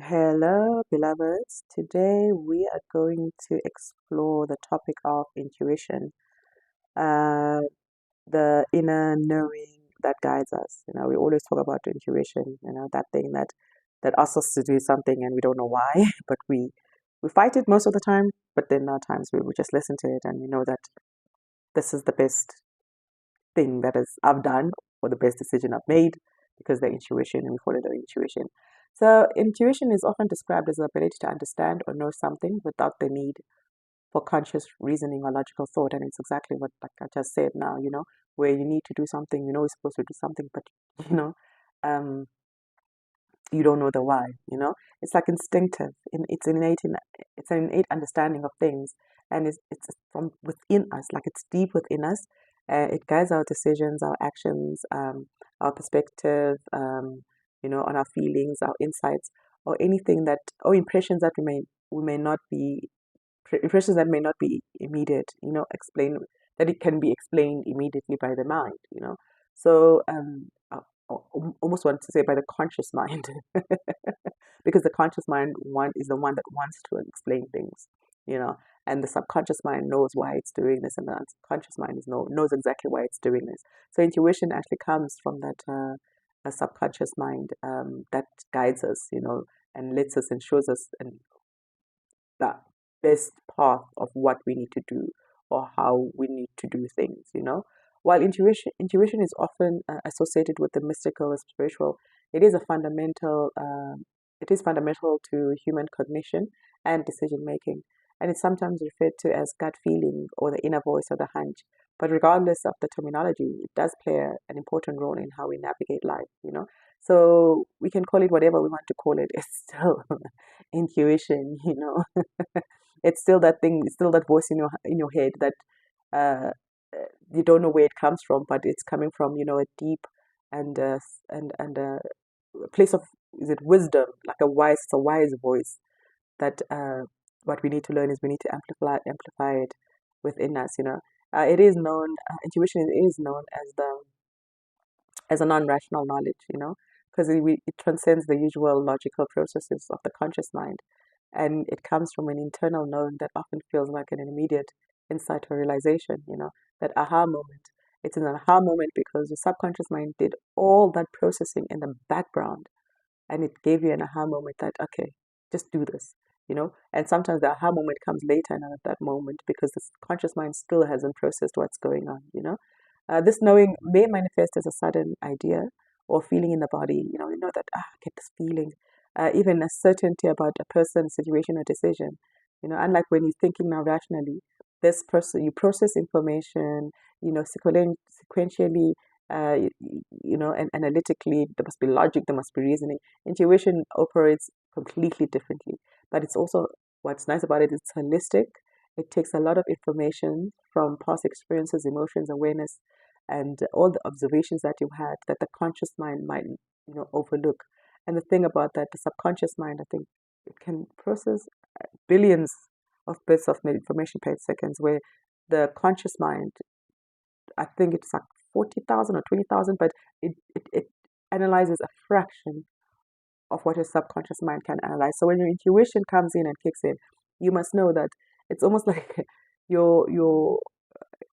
Hello, beloveds. Today we are going to explore the topic of intuition, uh, the inner knowing that guides us. We always talk about intuition, that thing that asks us to do something and we don't know why, but we fight it most of the time. But then there are times we just listen to it and we know that this is the best thing that is I've done or the best decision I've made because the intuition and we follow the intuition. So intuition is often described as the ability to understand or know something without the need for conscious reasoning or logical thought. And it's exactly what like I just said now, where you need to do something, you're supposed to do something, but you know, um, you don't know the why, It's like instinctive. It's an innate understanding of things and it's from within us, like it's deep within us. It guides our decisions, our actions, our perspective, on our feelings, our insights, or anything that, or impressions that we may not be, impressions that may not be immediate, explain, that it can be explained immediately by the mind, So, almost want to say by the conscious mind, because the conscious mind is the one that wants to explain things, you know, and the subconscious mind knows why it's doing this, and the unconscious mind knows exactly why it's doing this. So intuition actually comes from that a subconscious mind that guides us, and lets us and shows us and the best path of what we need to do or how we need to do things, While intuition is often associated with the mystical or spiritual, it is a fundamental it is fundamental to human cognition and decision making, and it's sometimes referred to as gut feeling or the inner voice or the hunch. But regardless of the terminology, it does play an important role in how we navigate life, So we can call it whatever we want to call it. It's still intuition, It's still that thing, it's still that voice in your head that uh, you don't know where it comes from, but it's coming from, a deep and a place of, is it wisdom, like it's a wise voice that what we need to learn is we need to amplify it within us, It is known, intuition is known as a non-rational knowledge, because it transcends the usual logical processes of the conscious mind, and it comes from an internal knowing that often feels like an immediate insight or realization, that aha moment. It's an aha moment because your subconscious mind did all that processing in the background, and it gave you an aha moment that, okay, just do this, And sometimes the aha moment comes later and not at that moment because the conscious mind still hasn't processed what's going on, This knowing may manifest as a sudden idea or feeling in the body, that, I get this feeling, even a certainty about a person, situation, or decision. Unlike when you're thinking now rationally, this person, you process information, sequentially, and analytically. There must be logic, there must be reasoning. Intuition operates completely differently, but it's also, what's nice about it, it's holistic. It takes a lot of information from past experiences, emotions, awareness, and all the observations that you had that the conscious mind might, overlook. And the thing about that, the subconscious mind, I think it can process billions of bits of information per second, where the conscious mind, I think it's like 40,000 or 20,000, but it analyzes a fraction of what your subconscious mind can analyze. So when your intuition comes in and kicks in, you must know that it's almost like your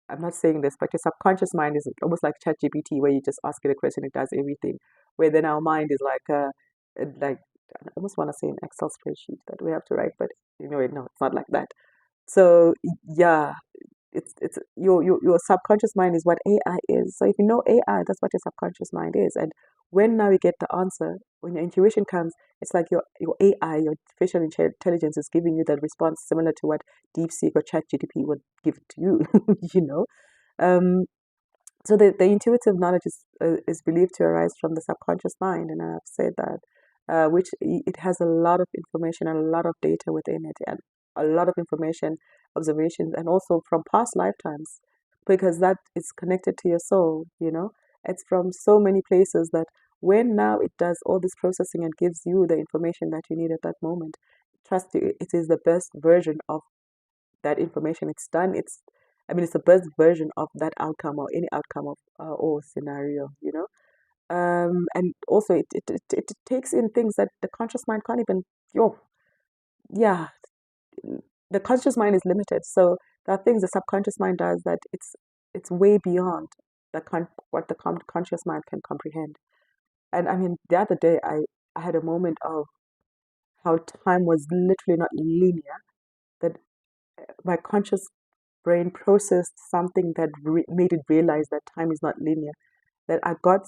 I'm not saying this, but your subconscious mind is almost like ChatGPT, where you just ask it a question, it does everything. Where then our mind is like I almost want to say an Excel spreadsheet that we have to write, but no, it's not like that. So yeah, it's your subconscious mind is what AI is. So if you know AI, that's what your subconscious mind is. And when now you get the answer, when your intuition comes, it's like your AI, your artificial intelligence, is giving you that response similar to what DeepSeek or ChatGPT would give to you. you know. Um, so the intuitive knowledge is believed to arise from the subconscious mind, and I've said that, which it has a lot of information and a lot of data within it, and a lot of information, observations, and also from past lifetimes, because that is connected to your soul. It's from so many places that when now it does all this processing and gives you the information that you need at that moment, trust you, it is the best version of that information. It's the best version of that outcome or any outcome of or scenario, and also it takes in things that the conscious mind can't even yo, yeah, the conscious mind is limited. So there are things the subconscious mind does that it's way beyond what the conscious mind can comprehend. And I mean, the other day I had a moment of how time was literally not linear. That my conscious brain processed something that made it realize that time is not linear. That I got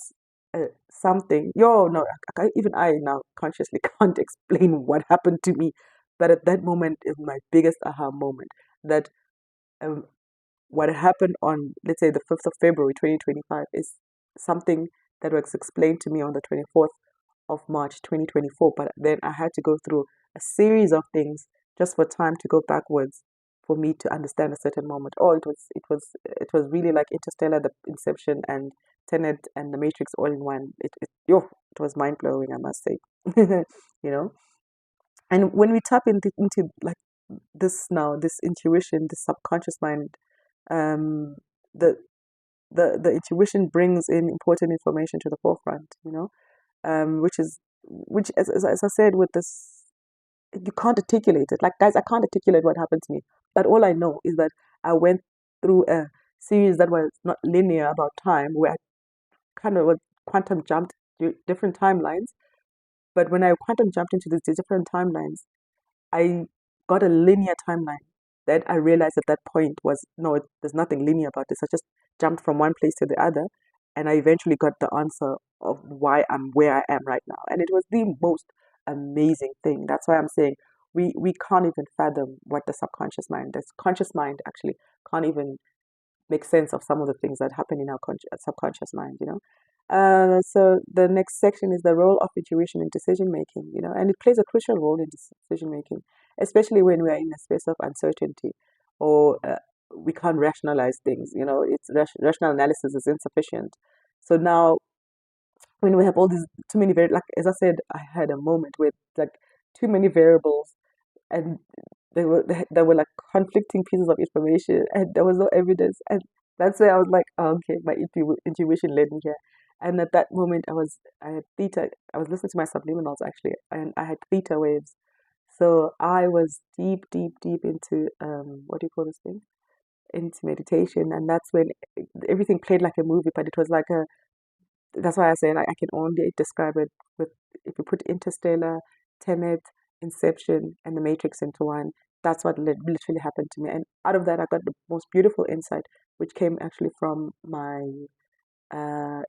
something. Yo, no, even I now consciously can't explain what happened to me. But at that moment is my biggest aha moment. That um, what happened on, let's say, the 5th of February 2025 is something that was explained to me on the 24th of March 2024. But then I had to go through a series of things just for time to go backwards for me to understand a certain moment. Oh, it was really like Interstellar, the Inception, and Tenet and the Matrix all in one. It was mind blowing, I must say. you know. And when we tap into like this now, this intuition, this subconscious mind, um, the the intuition brings in important information to the forefront, which as I said with this, you can't articulate it. Like guys, I can't articulate what happened to me, but all I know is that I went through a series that was not linear about time, where I kind of quantum jumped to different timelines. But when I quantum jumped into these different timelines, I got a linear timeline that I realized at that point was no, there's nothing linear about this. I just jumped from one place to the other, and I eventually got the answer of why I'm where I am right now. And it was the most amazing thing. That's why I'm saying we can't even fathom what the subconscious mind, the conscious mind actually can't even make sense of some of the things that happen in our subconscious mind, So the next section is the role of intuition in decision making, and it plays a crucial role in decision making, especially when we are in a space of uncertainty or we can't rationalize things, it's rational analysis is insufficient. So now when we have all these too many like as I said, I had a moment with like too many variables, and there were like conflicting pieces of information, and there was no evidence, and that's where I was like, oh, okay, my intuition led me here. And at that moment, I had theta. I was listening to my subliminals actually, and I had theta waves. So I was deep, deep, deep into what do you call this thing? Into meditation, and that's when everything played like a movie, but it was like a that's why I say like I can only describe it with if you put Interstellar, Tenet, Inception, and The Matrix into one. That's what literally happened to me. And out of that, I got the most beautiful insight, which came actually from my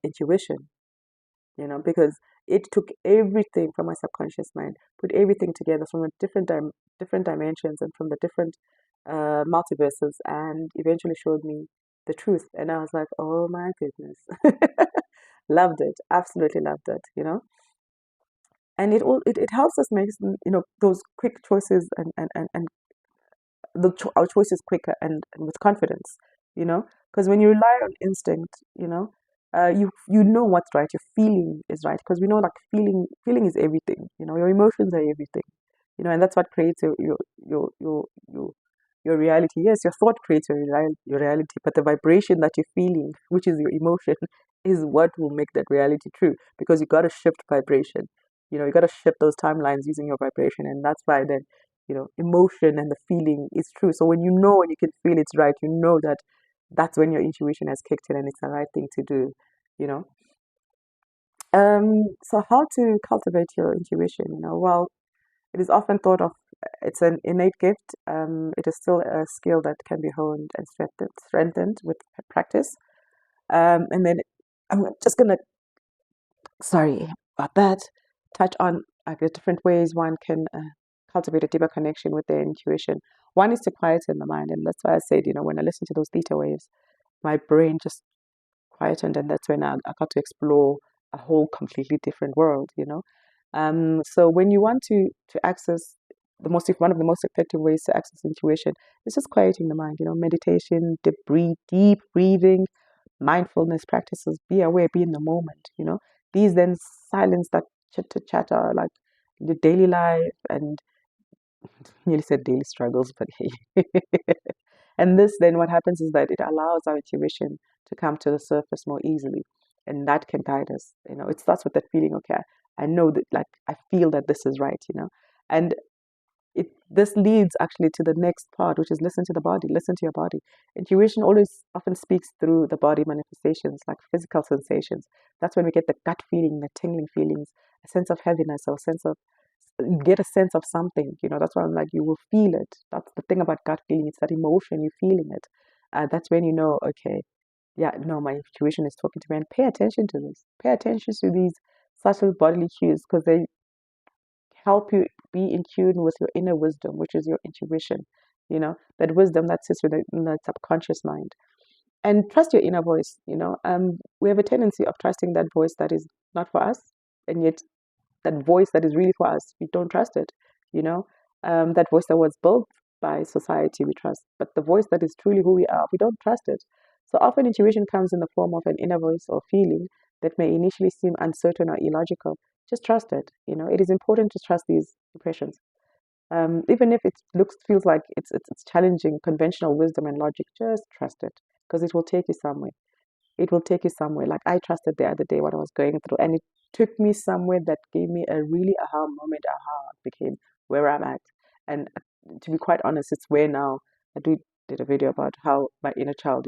intuition. Because it took everything from my subconscious mind, put everything together from a different dimensions and from the different multiverses, and eventually showed me the truth. And I was like, oh my goodness. Loved it, absolutely loved it, and it helps us make those quick choices and our choices quicker and with confidence, because when you rely on instinct, you know what's right, your feeling is right, because we know like feeling is everything, your emotions are everything, and that's what creates your your reality. Yes, your thought creates your reality, but the vibration that you're feeling, which is your emotion, is what will make that reality true, because you got to shift vibration. You got to shift those timelines using your vibration, and that's why then emotion and the feeling is true. So when you know and you can feel it's right, you know that that's when your intuition has kicked in and it's the right thing to do, you know. So how to cultivate your intuition? Well, it is often thought of it's an innate gift. It is still a skill that can be honed and strengthened with practice. And then I'm just gonna, sorry about that, touch on like the different ways one can cultivate a deeper connection with their intuition. One is to quieten the mind, and that's why I said, when I listen to those theta waves, my brain just quietened, and that's when I got to explore a whole completely different world. So when you want to access one of the most effective ways to access intuition is just quieting the mind. Meditation, deep breathing, mindfulness practices. Be aware, be in the moment. These then silence that chitter chatter like the daily life and nearly said daily struggles, but hey. And this then what happens is that it allows our intuition to come to the surface more easily, and that can guide us. It starts with that feeling, okay, I know that, like, I feel that this is right. And this leads actually to the next part, which is listen to the body, listen to your body. Intuition always often speaks through the body manifestations, like physical sensations. That's when we get the gut feeling, the tingling feelings, a sense of heaviness, or a sense of get a sense of something. That's why I'm like, you will feel it. That's the thing about gut feeling. It's that emotion, you're feeling it. That's when you know, okay, yeah, no, my intuition is talking to me. And pay attention to this. Pay attention to these subtle bodily cues because they help you be in tune with your inner wisdom, which is your intuition, that wisdom that sits in the subconscious mind. And trust your inner voice, we have a tendency of trusting that voice that is not for us, and yet that voice that is really for us, we don't trust it, you know, that voice that was built by society, we trust, but the voice that is truly who we are, we don't trust it. So often intuition comes in the form of an inner voice or feeling that may initially seem uncertain or illogical. Just trust it. It is important to trust these impressions. Even if it feels like it's challenging conventional wisdom and logic, just trust it because it will take you somewhere. It will take you somewhere. Like I trusted the other day what I was going through, and it took me somewhere that gave me a really aha moment. Aha became where I'm at. And to be quite honest, it's where now did a video about how my inner child,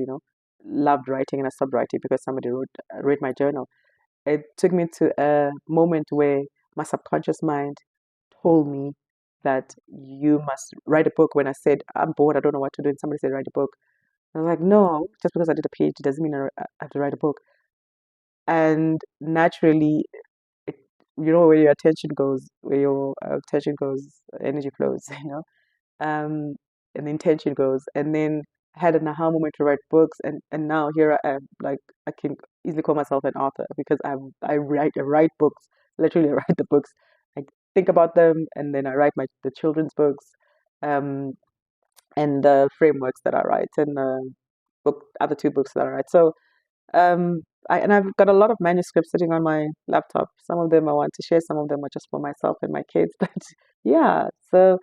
loved writing and I stopped writing because somebody read my journal. It took me to a moment where my subconscious mind told me that you must write a book. When I said I'm bored, I don't know what to do, and somebody said write a book. I was like, no, just because I did a PhD doesn't mean I have to write a book. And naturally, it, where your attention goes, energy flows, um, and the intention goes. And then I had an aha moment to write books, and now here I am, like I can easily call myself an author because I write books, literally I write the books. I think about them, and then I write the children's books, um, and the frameworks that I write, and the other two books that I write. So um, I've got a lot of manuscripts sitting on my laptop. Some of them I want to share, some of them are just for myself and my kids. But yeah, so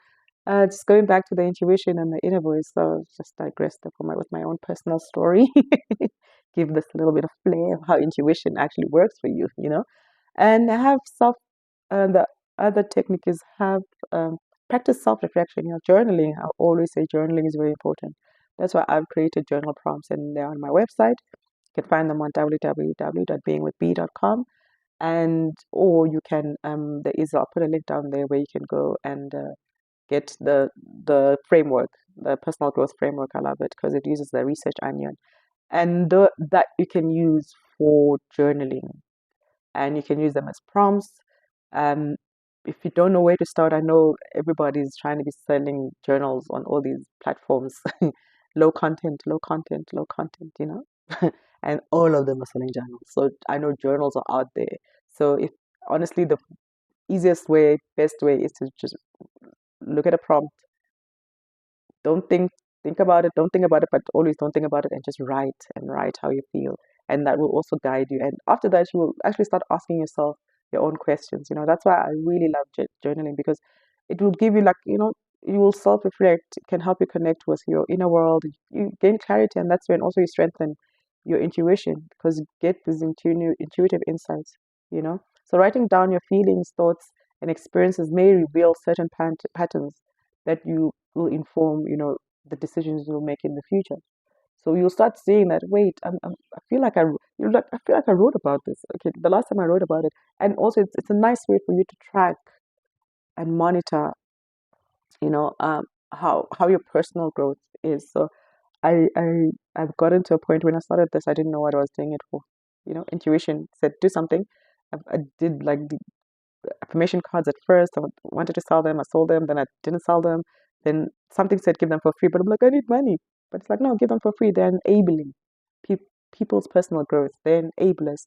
just going back to the intuition and the inner voice, so I'll just digress there with my own personal story. Give this a little bit of flair of how intuition actually works for you, And I have the other technique is have practice self-reflection. Journaling. I always say journaling is very important. That's why I've created journal prompts, and they're on my website. You can find them on www.beingwithb.com, and or you can I'll put a link down there where you can go and get the framework, the personal growth framework. I love it because it uses the research onion, and that you can use for journaling, and you can use them as prompts. Um, if you don't know where to start, I know everybody's trying to be selling journals on all these platforms. Low content, low content, low content, and all of them are selling journals. So I know journals are out there. So if honestly, the easiest way, best way is to just look at a prompt. Don't think about it. Don't think about it, but always don't think about it and just write and write how you feel, and that will also guide you. And after that, you will actually start asking yourself your own questions. That's why I really love journaling because it will give you like you will self-reflect. It can help you connect with your inner world. You gain clarity, and that's when also you strengthen your intuition because you get these intuitive insights. So writing down your feelings, thoughts, and experiences may reveal certain patterns that you will inform, the decisions you'll make in the future. So you'll start seeing that. Wait, I feel like I feel like I wrote about this. Okay, the last time I wrote about it, and also it's a nice way for you to track and monitor, you know, um, how your personal growth is. So I've gotten to a point when I started this, I didn't know what I was doing it for. Intuition said do something. I did like affirmation cards at first. I wanted to sell them. I sold them. Then I didn't sell them. Then something said give them for free. But I'm like, I need money. But it's like, no, give them for free. They're enabling people's personal growth. They're enablers,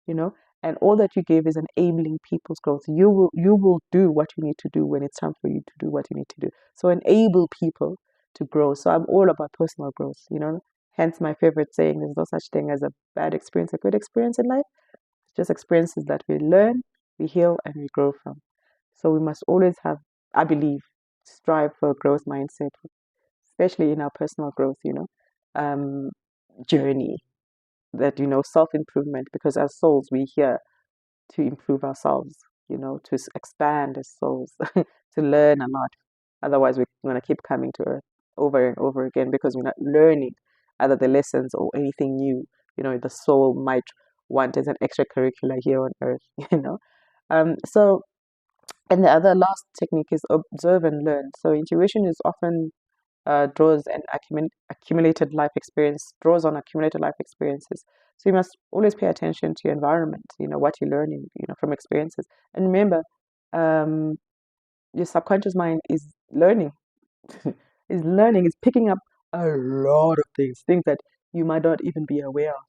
you know. And all that you give is enabling people's growth. You will do what you need to do when it's time for you to do what you need to do. So enable people to grow. So I'm all about personal growth. Hence my favorite saying, there's no such thing as a bad experience, a good experience in life. Just experiences that we learn, we heal, and we grow from. So we must always have, I believe, strive for a growth mindset, especially in our personal growth, um, journey, that, self improvement, because as souls, we're here to improve ourselves, to expand as souls, to to learn a lot. Otherwise, we're going to keep coming to Earth over and over again because we're not learning either the lessons or anything new. The soul might want as an extracurricular here on Earth. So, and the other last technique is observe and learn. So intuition is often draws an accumulated life experience, draws on accumulated life experiences. So you must always pay attention to your environment, what you're learning, from experiences. And remember, um, your subconscious mind is learning, is picking up a lot of things that you might not even be aware of.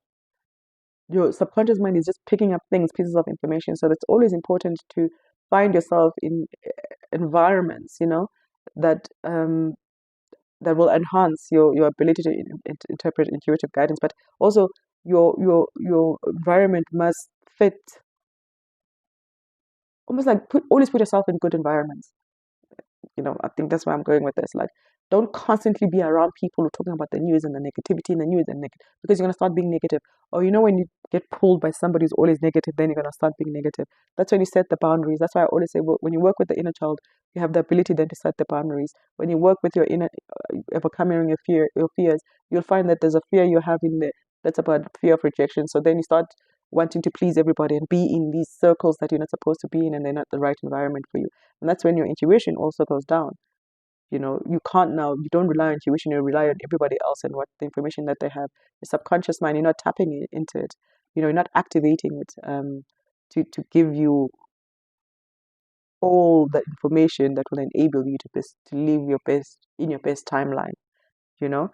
Your subconscious mind is just picking up things, pieces of information. So it's always important to find yourself in environments, that that will enhance your ability to interpret intuitive guidance, but also your environment must fit, almost like always put yourself in good environments. I think that's where I'm going with this. Like, don't constantly be around people who are talking about the news and the negativity and the news and negative, because you're gonna start being negative. Or when you get pulled by somebody who's always negative, then you're gonna start being negative. That's when you set the boundaries. That's why I always say, when you work with the inner child, you have the ability then to set the boundaries. When you work with your inner, overcoming your fears, you'll find that there's a fear you have in there that's about fear of rejection. So then you start wanting to please everybody and be in these circles that you're not supposed to be in, and they're not the right environment for you. And that's when your intuition also goes down. You can't now, you don't rely on intuition, you rely on everybody else and what the information that they have. Your subconscious mind, you're not tapping into it. You're not activating it to give you all the information that will enable you to live your best in your best timeline, you know.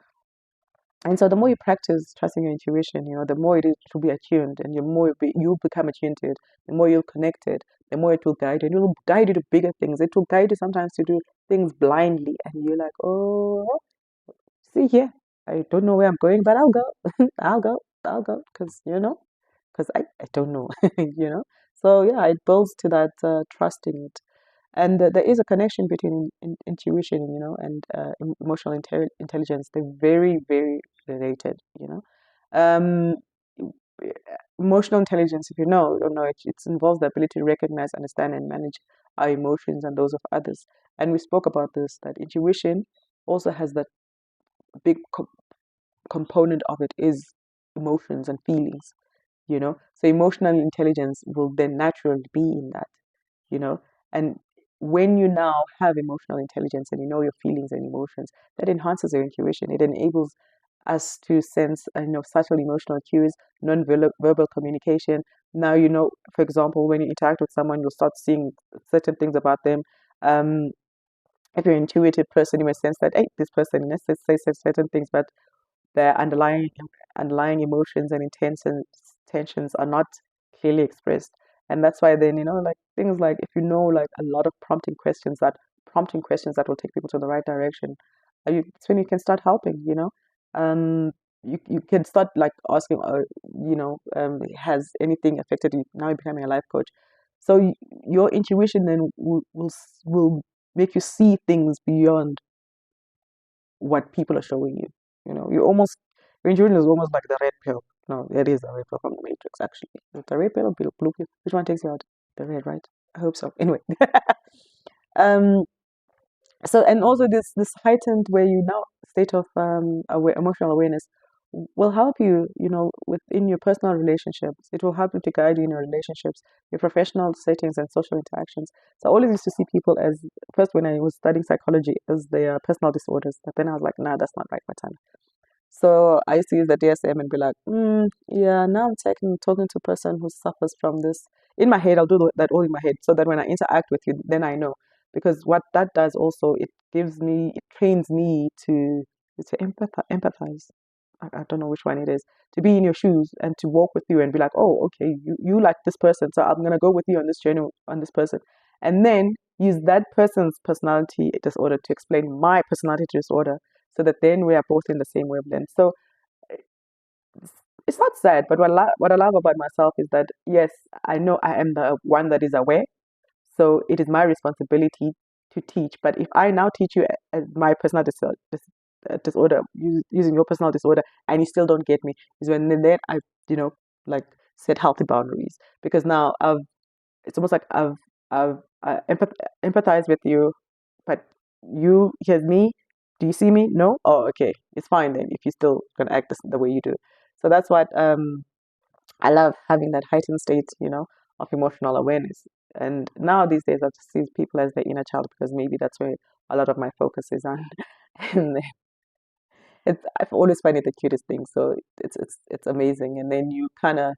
And so the more you practice trusting your intuition, the more it will be attuned, and the more you'll become attuned to it, the more you'll connect it, the more it will guide you. And it will guide you to bigger things. It will guide you sometimes to do things blindly, and you're like, oh, see here, I don't know where I'm going, but I'll go, I'll go, I'll go, because I don't know, So yeah, it builds to that trusting it. And there is a connection between intuition, emotional intelligence. They're very, very related, Um, Emotional intelligence, if you know, don't know, it involves the ability to recognize, understand, and manage our emotions and those of others. And we spoke about this, that intuition also has that big component of it is emotions and feelings. So emotional intelligence will then naturally be in that, you know. And when you now have emotional intelligence and you know your feelings and emotions, that enhances your intuition. It enables us to sense, subtle emotional cues, non-verbal communication. Now, for example, when you interact with someone, you'll start seeing certain things about them. Um, if you're an intuitive person, you may sense that, hey, this person, let's say certain things, but their underlying emotions and intentions are not clearly expressed. And that's why then, like things like, if you know like a lot of prompting questions that will take people to the right direction, it's when you can start helping. um you can start like asking, has anything affected you? Now you're becoming a life coach. So your intuition then will make you see things beyond what people are showing you. Your intuition is almost like the red pill. No, it is the red pill from the Matrix, actually. Is it the red pill or blue pill? Which one takes you out? The red, right? I hope so. Anyway, um, so, and also this heightened where you now state of emotional awareness will help you, within your personal relationships. It will help you to guide you in your relationships, your professional settings, and social interactions. So I always used to see people as, first when I was studying psychology, as their personal disorders, but then I was like, nah, that's not right, Matana. So I used to use the DSM and be like, yeah, now I'm talking to a person who suffers from this. In my head, I'll do that all in my head, so that when I interact with you, then I know. Because what that does also, it trains me to empathize. I don't know which one it is. To be in your shoes and to walk with you and be like, oh, okay, you like this person, so I'm gonna go with you on this journey on this person, and then use that person's personality disorder to explain my personality disorder, so that then we are both in the same wavelength. So it's not sad, but what I love about myself is that, yes, I know I am the one that is aware. So it is my responsibility to teach. But if I now teach you my personal disorder, using your personal disorder, and you still don't get me, is when then I, like set healthy boundaries, because now it's almost like I've empathized with you, but here's me. Do you see me? No? Oh, okay. It's fine then if you still gonna act the way you do. So that's what I love having that heightened state, of emotional awareness. And now these days I just see people as their inner child because maybe that's where a lot of my focus is on. And I've always find it the cutest thing. So it's amazing. And then you kind of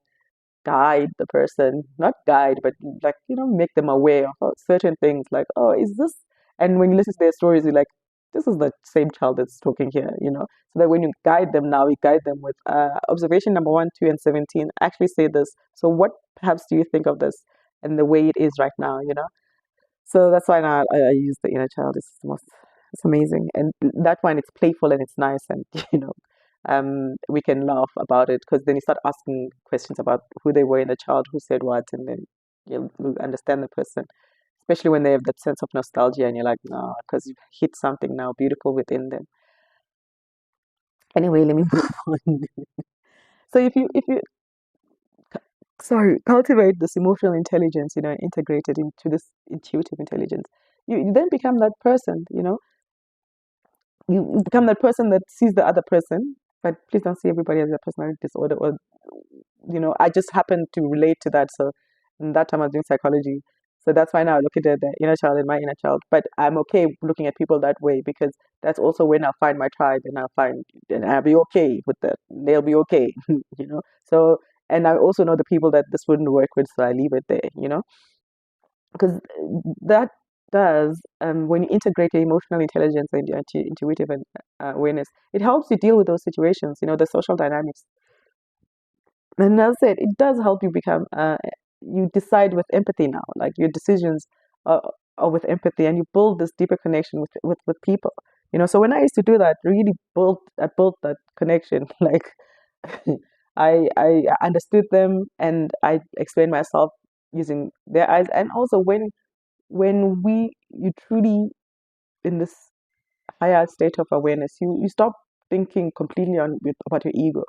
guide the person, not guide, but like, make them aware of certain things like, oh, is this? And when you listen to their stories, you're like, this is the same child that's talking here. So that when you guide them now, you guide them with observation number 1, 2, and 17. Actually say this. So what perhaps do you think of this and the way it is right now? So that's why now I use the inner child. It's amazing, and that one it's playful and it's nice, and we can laugh about it because then you start asking questions about who they were in the child, who said what, and then you'll understand the person, especially when they have that sense of nostalgia, and you're like, no, because you've hit something now beautiful within them. Anyway, let me move on. So if you sorry cultivate this emotional intelligence, integrate it into this intuitive intelligence, you then become that person. You become that person that sees the other person, but please don't see everybody as a personality disorder. Or, I just happen to relate to that. So, in that time I was doing psychology. So that's why now I look at the inner child and my inner child. But I'm okay looking at people that way because that's also when I'll find my tribe and I'll be okay with that. They'll be okay. So, and I also know the people that this wouldn't work with, so I leave it there. Because that does when you integrate your emotional intelligence and your intuitive and awareness, it helps you deal with those situations, the social dynamics. And as I said, it does help you become you decide with empathy now, like your decisions are with empathy, and you build this deeper connection with people. So when I used to do that, really I built that connection. Like I understood them and I explained myself using their eyes. And also when you truly in this higher state of awareness, you stop thinking completely about your ego,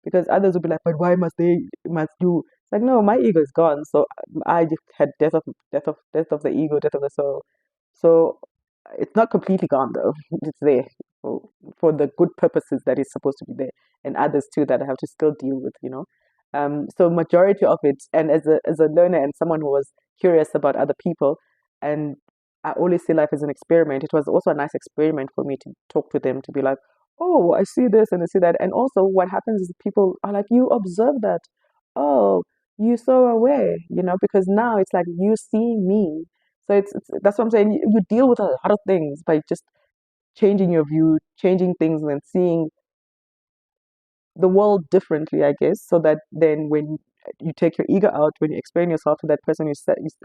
because others will be like, but why must you? It's like, no, my ego is gone. So I just had death of the ego, death of the soul. So it's not completely gone though. It's there for, for the good purposes that it's supposed to be there, and others too that I have to still deal with. So majority of it, and as a learner and someone who was curious about other people, and I always see life as an experiment. It was also a nice experiment for me to talk to them, to be like, oh, I see this and I see that. And also, what happens is people are like, you observe that. Oh, you're so aware, because now it's like you see me. So it's that's what I'm saying. You deal with a lot of things by just changing your view, changing things, and seeing the world differently, I guess. So that then when you take your ego out, when you explain yourself to that person, you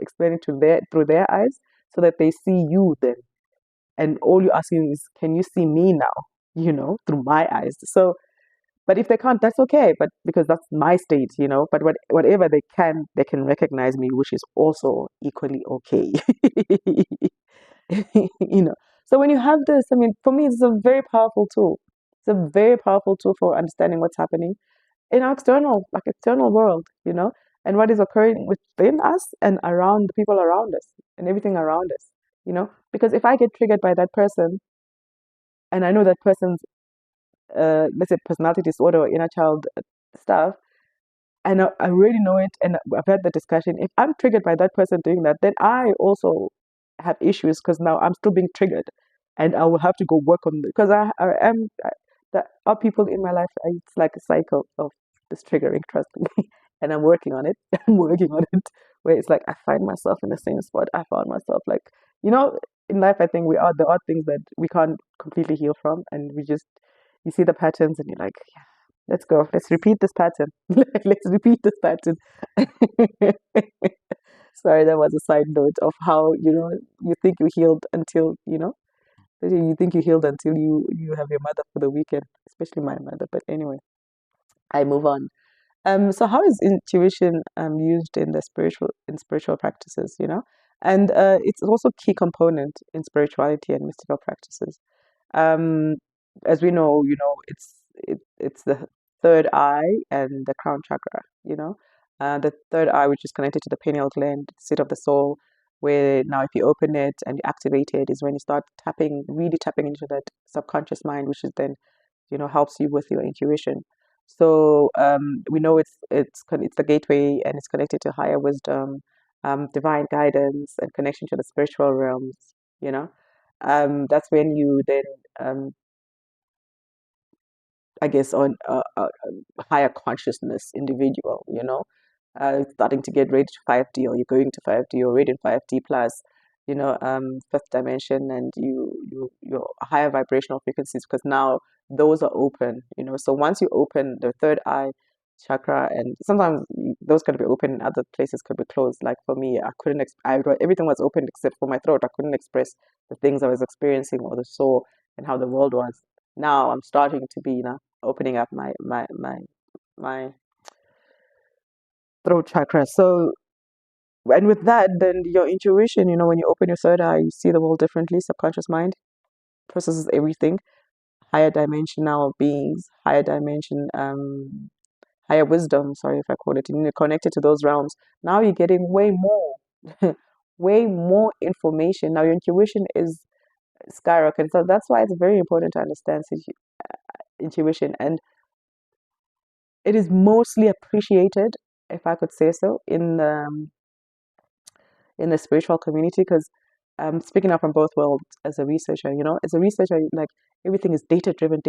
explain it to their through their eyes, so that they see you then, and all you're asking is, can you see me now, through my eyes? So but if they can't, that's okay, but because that's my state. But whatever they can recognize me, which is also equally okay. you know so when you have this, I mean, for me it's a very powerful tool. It's a very powerful tool for understanding what's happening in our external world, and what is occurring within us and around the people around us and everything around us. Because if I get triggered by that person, and I know that person's let's say personality disorder or inner child stuff, and I really know it, and I've had the discussion. If I'm triggered by that person doing that, then I also have issues because now I'm still being triggered, and I will have to go work on it because there are people in my life. It's like a cycle of this triggering, trust me, and I'm working on it. I'm working on it, where it's like I find myself in the same spot. I found myself like in life. I think there are things that we can't completely heal from, and you see the patterns, and you're like, let's go. Let's repeat this pattern. Let's repeat this pattern. Sorry, that was a side note of how you think you healed until you think you healed until you have your mother for the weekend, especially my mother. But anyway, I move on. So how is intuition used in the spiritual practices? And it's also a key component in spirituality and mystical practices. Um, as we know, it's the third eye and the crown chakra. The third eye, which is connected to the pineal gland, seat of the soul. where now if you open it and you activate it is when you start tapping, really tapping into that subconscious mind, which is then, helps you with your intuition. So we know it's the gateway, and it's connected to higher wisdom, divine guidance, and connection to the spiritual realms. You know, that's when you then um, I guess, on a higher consciousness individual, starting to get ready to 5D, or you're going to 5D, or already in 5D plus, fifth dimension, and your higher vibrational frequencies, because now those are open, So once you open the third eye chakra, and sometimes those could be open, and other places could be closed. Like for me, I couldn't, everything was open except for my throat. I couldn't express the things I was experiencing or the soul and how the world was. Now I'm starting to be, opening up my throat chakra. So, and with that, then your intuition, when you open your third eye, you see the world differently. Subconscious mind processes everything. Higher dimensional beings, higher dimension, higher wisdom. Sorry if I call it. And you're connected to those realms. Now you're getting way more, way more information. Now your intuition is skyrocketing. So that's why it's very important to understand intuition, and it is mostly appreciated, if I could say so, in the spiritual community. Because speaking up from both worlds as a researcher, as a researcher, like everything is data driven.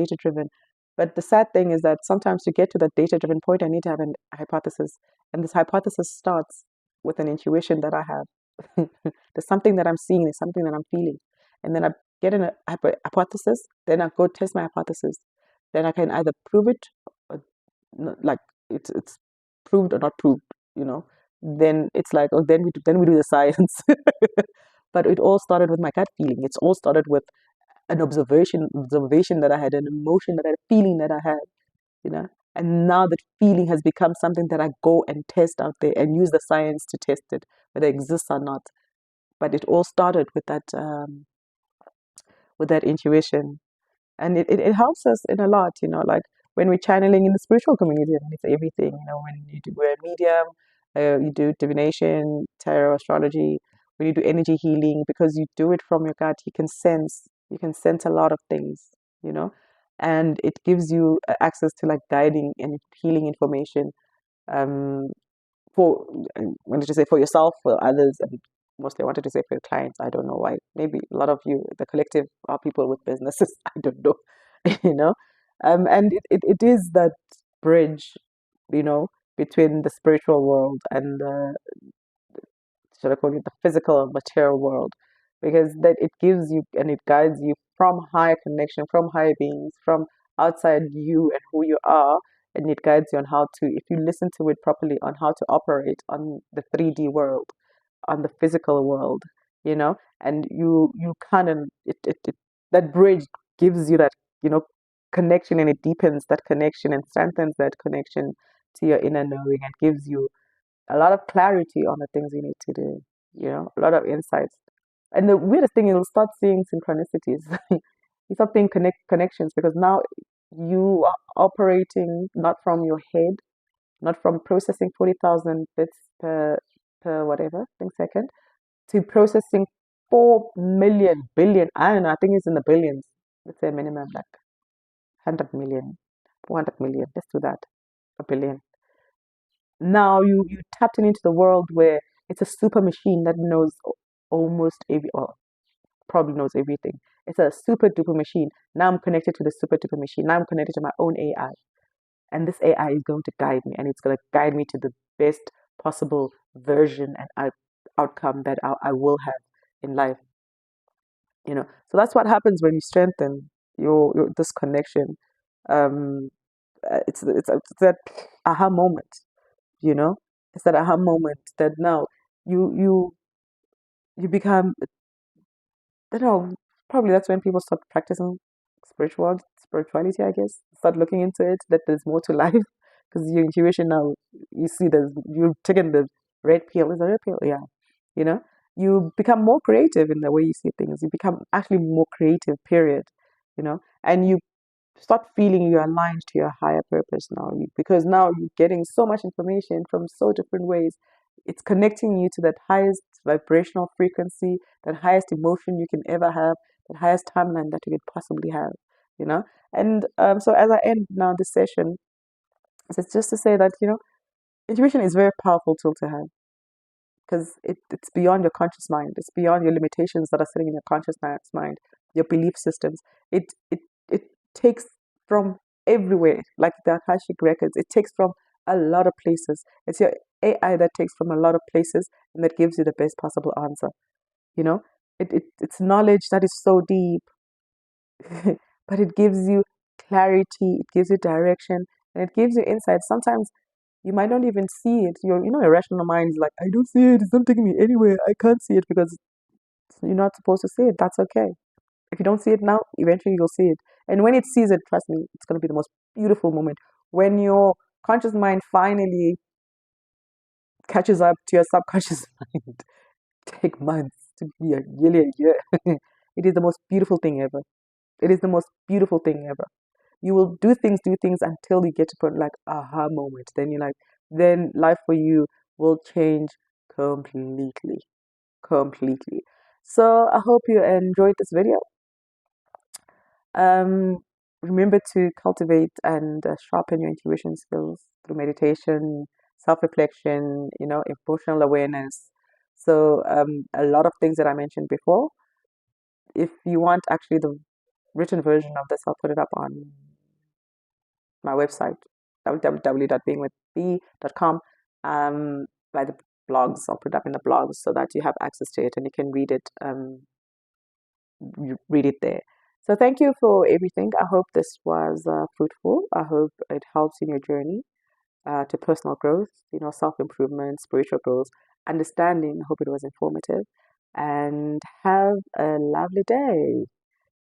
But the sad thing is that sometimes to get to that data driven point, I need to have a hypothesis, and this hypothesis starts with an intuition that I have. There's something that I'm seeing, there's something that I'm feeling, and then I get an hypothesis, then I go test my hypothesis, then I can either prove it, or like it's proved or not proved, then it's like, oh, then we do the science. But it all started with my gut feeling. It's all started with an observation that I had, an emotion that I had, a feeling that I had, you know. And now that feeling has become something that I go and test out there and use the science to test it, whether it exists or not. But it all started with that intuition, and it helps us in a lot, like when we're channeling in the spiritual community. It's everything, when you do a medium, you do divination, tarot, astrology, when you do energy healing, because you do it from your gut, you can sense a lot of things, you know and it gives you access to like guiding and healing information, um for when did you say, for yourself, for others, and mostly I wanted to say for your clients. I don't know why. Maybe a lot of you, the collective, are people with businesses. I don't know, you know. And it is that bridge, you know, between the spiritual world and the, should I call it, the physical material world, because that it gives you and it guides you from higher connection, from higher beings, from outside you and who you are, and it guides you on how to, if you listen to it properly, on how to operate on the 3D world, on the physical world, and you kind of that bridge gives you that, you know, connection, and it deepens that connection and strengthens that connection to your inner knowing, and gives you a lot of clarity on the things you need to do, a lot of insights. And the weirdest thing, you'll start seeing synchronicities. You start seeing connections, because now you are operating not from your head, not from processing 40,000 bits per whatever, thing second, to processing 4 million, billion, I don't know, I think it's in the billions. Let's say minimum like 100 million, 400 million, let's do that, a billion. Now you tapped into the world where it's a super machine that knows almost well, probably knows everything. It's a super duper machine. Now I'm connected to the super duper machine. Now I'm connected to my own AI. And this AI is going to guide me, and it's going to guide me to the best possible version and outcome that I will have in life. So that's what happens when you strengthen your this connection. Um, it's that aha moment, you know it's that aha moment that now you you become, I don't know, probably that's when people start practicing spirituality, I guess. Start looking into it, that there's more to life. Because your intuition now, you see, you've taken the red pill. Is it a red pill? Yeah. You know, you become more creative in the way you see things. You become actually more creative, period. And you start feeling you're aligned to your higher purpose now, because now you're getting so much information from so different ways. It's connecting you to that highest vibrational frequency, that highest emotion you can ever have, that highest timeline that you could possibly have, you know. And so as I end now this session, it's just to say that, intuition is a very powerful tool to have because it's beyond your conscious mind. It's beyond your limitations that are sitting in your conscious mind, your belief systems. It takes from everywhere, like the Akashic records. It takes from a lot of places. It's your AI that takes from a lot of places and that gives you the best possible answer. You know, it's knowledge that is so deep, but it gives you clarity. It gives you direction, and it gives you insight. Sometimes you might not even see it. Your rational mind is like, I don't see it. It's not taking me anywhere. I can't see it because you're not supposed to see it. That's okay. If you don't see it now, eventually you'll see it. And when it sees it, trust me, it's going to be the most beautiful moment. When your conscious mind finally catches up to your subconscious mind, take months to be nearly a year. It is the most beautiful thing ever. It is the most beautiful thing ever. You will do things until you get to put like aha moment. Then life for you will change completely, completely. So I hope you enjoyed this video. Um, Remember to cultivate and sharpen your intuition skills through meditation, self-reflection, emotional awareness. So a lot of things that I mentioned before. If you want actually the written version of this, I'll put it up on my website, www.beingwithb.com. By the blogs, I'll put it up in the blogs so that you have access to it and you can read it. Read it there. So thank you for everything. I hope this was fruitful. I hope it helps in your journey to personal growth, self-improvement, spiritual growth, understanding. I hope it was informative. And have a lovely day.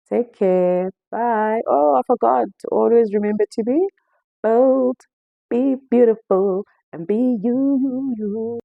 Take care. Bye. Oh, I forgot. Always remember to be bold, be beautiful, and be you.